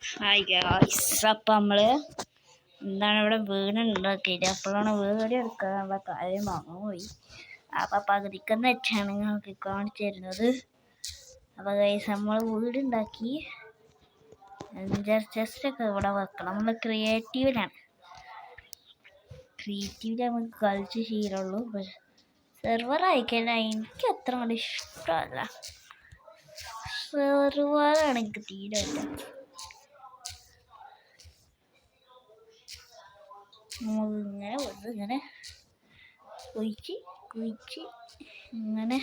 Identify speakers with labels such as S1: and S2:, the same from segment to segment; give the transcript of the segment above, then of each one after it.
S1: Hi guys, അപ്പം നമ്മൾ എന്താണ് ഇവിടെ വീടുണ്ടാക്കിയിട്ട് അപ്പോഴാണ് വീട് എടുക്കാനുള്ള കാര്യം മറന്നുപോയി. അപ്പം പകുതിക്കെന്ന് വെച്ചാണ് നിങ്ങൾക്ക് കാണിച്ചു തരുന്നത്. അപ്പം ഗായ്സ്, നമ്മൾ വീടുണ്ടാക്കി ജസ്റ്റൊക്കെ ഇവിടെ വെക്കണം. നമ്മൾ ക്രിയേറ്റീവിലാണ് നമുക്ക് കളിച്ച് ശീലമുള്ളൂ. സെർവർ അയക്കാൻ എനിക്ക് അത്ര കൂടി ഇഷ്ടമല്ല. സെർവറാണ് എനിക്ക് തീരെ ഇങ്ങനെ കുഴിച്ച് ഇങ്ങനെ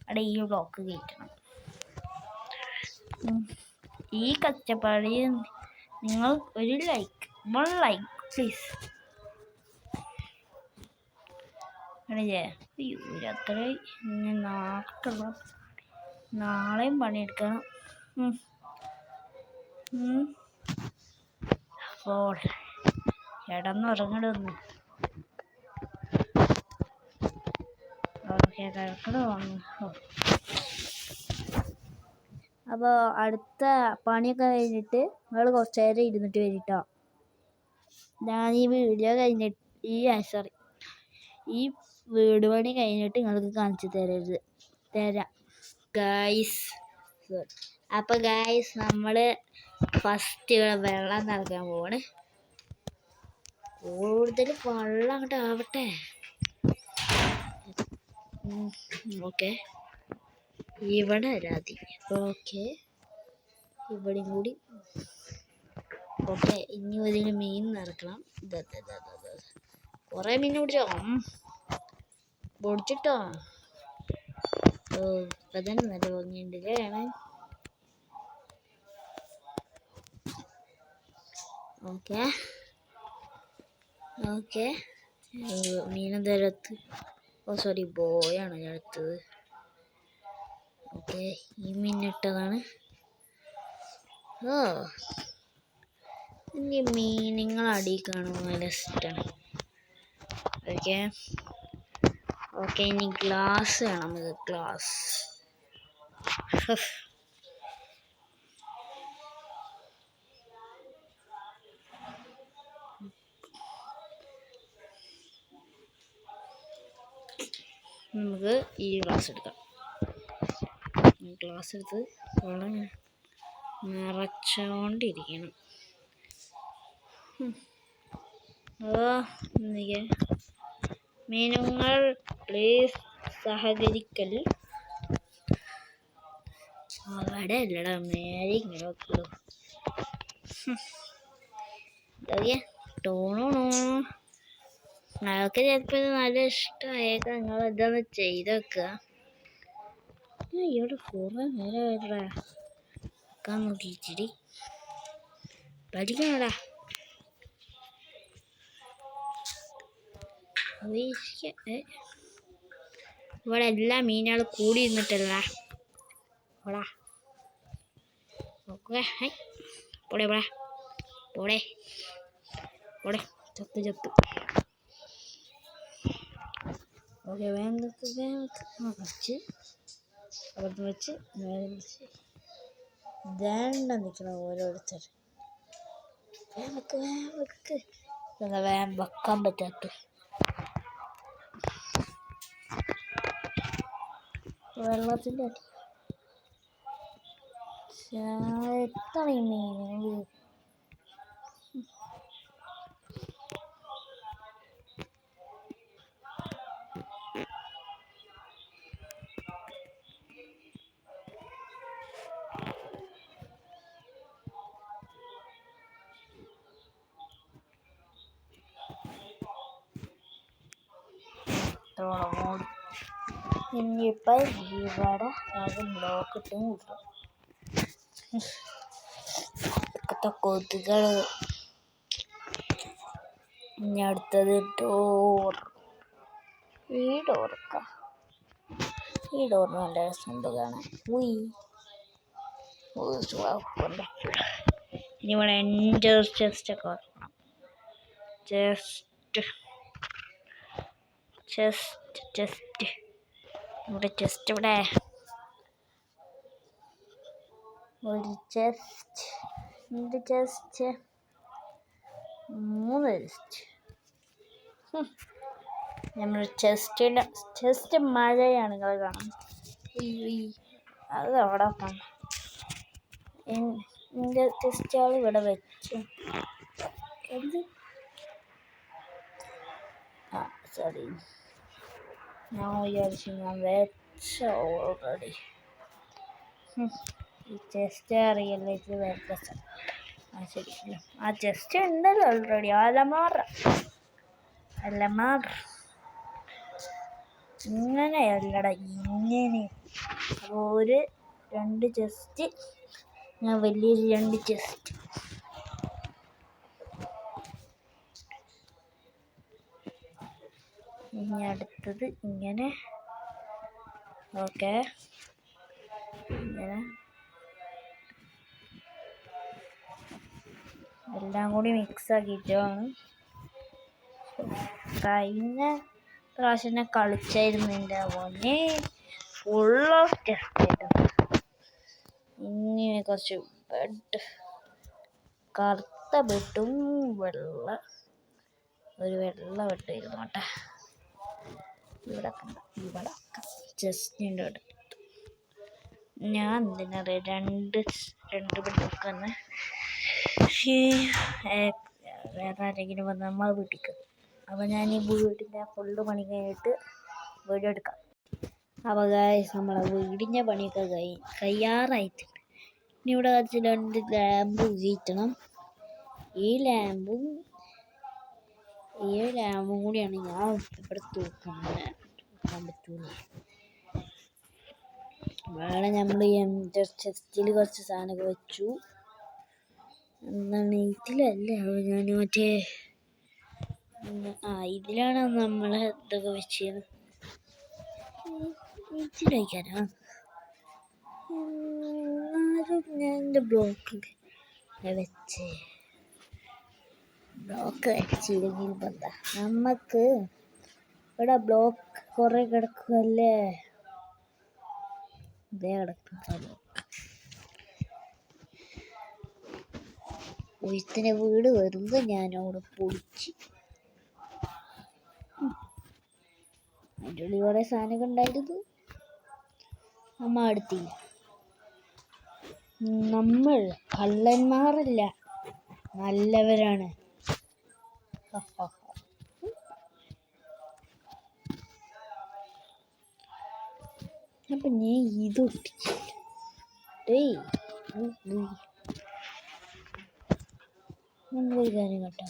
S1: അവിടെ ഈ ബ്ലോക്ക് കയറ്റണം. ഈ കഷ്ടപ്പാട് നിങ്ങൾ ഒരു വൺ ലൈക്ക് പ്ലീസ്. അത്ര നാളെയും പണിയെടുക്കണം. അപ്പോൾ കിടന്നുറങ്ങണമെന്ന് അപ്പോൾ അടുത്ത പണിയൊക്കെ കഴിഞ്ഞിട്ട് നിങ്ങൾ കുറച്ച് നേരം ഇരുന്നിട്ട് വരിട്ടോ. ഞാൻ ഈ വീഡിയോ കഴിഞ്ഞിട്ട് ഈ വീട് പണി കഴിഞ്ഞിട്ട് നിങ്ങൾക്ക് കാണിച്ചു തരാം ഗായ്സ്. അപ്പോൾ ഗായ്സ്, നമ്മൾ ഫസ്റ്റ് വെള്ളം നിറയ്ക്കാൻ പോവാണ്. കൂടുതൽ വെള്ളം അങ്ങോട്ട് ആവട്ടെ. ഓക്കെ, ഇവിടെ വരാതി. ഓക്കെ, ഇവിടെയും കൂടി. ഓക്കെ, ഇനി ഇതിന് മീൻ നിറക്കണം. കുറേ മീൻ പൊടിച്ചിട്ടോ. ഇപ്പം തന്നെ നല്ല ഭംഗിയുണ്ടല്ലേ. ഓക്കെ മീനെന്തായാലും സോറി, ബോയാണ് ഞാൻ എടുത്തത്. ഓക്കെ, ഈ മീനിട്ടതാണ്. ഇനി മീനുകൾ അടിയിൽ കാണുമ്പോൾ നല്ല ഇഷ്ടമാണ്. ഓക്കെ, ഇനി ഗ്ലാസ് വേണം. ഗ്ലാസ് നമുക്ക് ഈ ഗ്ലാസ് എടുക്കാം. ഗ്ലാസ് എടുത്ത് വെള്ളം നിറച്ചോണ്ടിരിക്കണം. മീനുങ്ങൾ പ്ലീസ് സഹകരിക്കൽ. അവിടെ അല്ലടാ, മേലെ ഇങ്ങനെ വെക്കുള്ളൂ. അതൊക്കെ ചിലപ്പോൾ നല്ല ഇഷ്ടമായേക്കാം. നിങ്ങൾ ഇതൊന്ന് ചെയ്ത് വെക്കുക. ഇവിടെ കുറേ നേരെ വെക്കാൻ നോക്കിച്ചിരി പഠിക്കണടാ. ഇവിടെ എല്ലാ മീനുകളും കൂടി ഇരുന്നിട്ടല്ല. ചത്ത്. ഓക്കെ, വെച്ച് അവിടുന്ന് വെച്ച് ദണ്ണം നിൽക്കണം ഓരോരുത്തർ. വേഗം വെക്കാൻ പറ്റാത്ത വെള്ളത്തിൻ്റെ എത്ര മീൻ. ഇനിയിപ്പോൾ ഇവിടെ ബ്ലോക്ക് ഇട്ടും കൂട്ടും. ഇപ്പോഴത്തെ കൊതുകൾ. ഇനി അടുത്തത് ഈ ഡോർ നല്ല രസമുണ്ട് കാണാൻ. ഇനി ഇവിടെ എൻ്റെ ചെസ്റ്റൊക്കെ വെക്കണം. ചെസ്റ്റ് ഇവിടെ ഒരു ചെസ്റ്റ് എൻ്റെ ചെസ്റ്റ് 3 ചെസ്റ്റ്. നമ്മുടെ ചെസ്റ്റ് മഴയാണ് നിങ്ങൾ കാണുന്നത്. അത് അവിടെ കാണാം. എൻ്റെ ചെസ്റ്റുകൾ ഇവിടെ വെച്ചു. എന്ത് സോറി, ഞാൻ വിചാരിച്ചു ഞാൻ വെച്ച ഓൾറെഡി. ഈ ചെസ്റ്റ് അറിയല്ലേ ഇത് വേറെ. ശരി, ആ ചെസ്റ്റ് ഉണ്ടല്ലോ ഓൾറെഡി. അലമാറ ഇങ്ങനെയല്ലട, ഇങ്ങനെ. അപ്പോൾ 2 ചെസ്റ്റ്, ഞാൻ വലിയൊരു 2 ചെസ്റ്റ്. ഇനി അടുത്തത് ഇങ്ങനെ. ഓക്കെ, ഇങ്ങനെ എല്ലാം കൂടി മിക്സ് ആക്കിയിട്ടാണ്. കഴിഞ്ഞ പ്രാവശ്യം ഞാൻ കളിച്ചായിരുന്നു എൻ്റെ മോനെ, ഫുൾ ഓഫ് ടെസ്റ്റ് ആയിരുന്നു. ഇങ്ങനെ കുറച്ച് ബെഡ്, കറുത്ത ബെഡും ഒരു വെള്ള ബെഡ് ഇരുന്നോട്ടെ. ഇവിടെ ജസ്റ്റിൻ്റെ അടുത്ത് ഞാൻ എന്തിനറിയാം 2 ബെഡ് വെക്കുന്ന. വേറെ ആരെങ്കിലും വന്ന് നമ്മൾ വീട്ടിൽ. അപ്പോൾ ഞാൻ ഈ വീടിൻ്റെ ഫുള്ള് പണി കഴിഞ്ഞിട്ട് വീഡിയോ എടുക്കാം. അപ്പോൾ ഗായ്സ്, നമ്മളെ വീടിൻ്റെ പണിയൊക്കെ കഴിയാറായിട്ടുണ്ട്. ഇനി ഇവിടെ കുറച്ച് 2 ലാമ്പ് കയറ്റണം. ഈ ലാമ്പും കൂടിയാണ് ഞാൻ ഇവിടെ തൂക്കാൻ പറ്റൂല. വേറെ നമ്മൾ എൻ്റെ ചെസ്റ്റിൽ കുറച്ച് സാധനമൊക്കെ വെച്ചു. എന്താണ് ഇതിലല്ല, ഞാൻ മറ്റേ ഇതിലാണ് നമ്മൾ ഇതൊക്കെ വെച്ചത്. ഇതിലേക്കാനാ ഞാൻ എൻ്റെ ബ്ലോക്ക് വെച്ചില്ലെങ്കിൽ എന്താ, നമുക്ക് ഇവിടെ ബ്ലോക്ക് കുറെ കിടക്കുമല്ലേ. ഇതേ കിടക്കുന്ന ഒഴുത്തിൻ്റെ വീട് വരുമ്പോൾ ഞാനവിടെ പൊളിച്ച്. അതിൻ്റെ ഉള്ളിൽ കുറേ സാധനമൊക്കെ ഉണ്ടായിരുന്നു. നമ്മൾ അടുത്തില്ല. നമ്മൾ കള്ളന്മാരല്ല, നല്ലവരാണ്. അപ്പം ഞാൻ ഇത് ഒരു കാര്യം കേട്ടോ,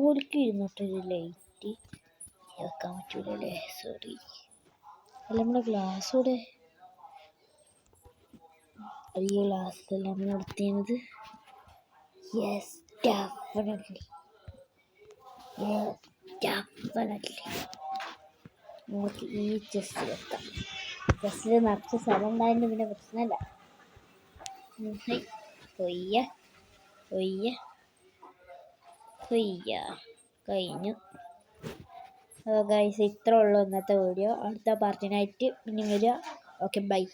S1: ഓർക്ക് ഇരുന്നിട്ടൊരു ലൈറ്റ് വെക്കാൻ പറ്റൂലല്ലേ. സോറി, അല്ല നമ്മുടെ ഗ്ലാസ് കൂടെ ഈ ഗ്ലാസ്സല്ല നമ്മൾ എടുത്തിരുന്നത്. യെസ്, ഡെഫിനറ്റ്ലി നമുക്ക് ഈ ചെസ്റ്റ് വെക്കാം. ചെസ്റ്റിൽ നിറച്ച് സ്ഥലം ഉണ്ടായിരുന്നു, പിന്നെ പ്രശ്നമല്ല. കഴിഞ്ഞു. ഗൈസ്, ഇത്രേ ഉള്ളൂ ഇന്നത്തെ വീഡിയോ. അടുത്ത പാർട്ടിനായിട്ട് പിന്നെ വരിക. Okay, by.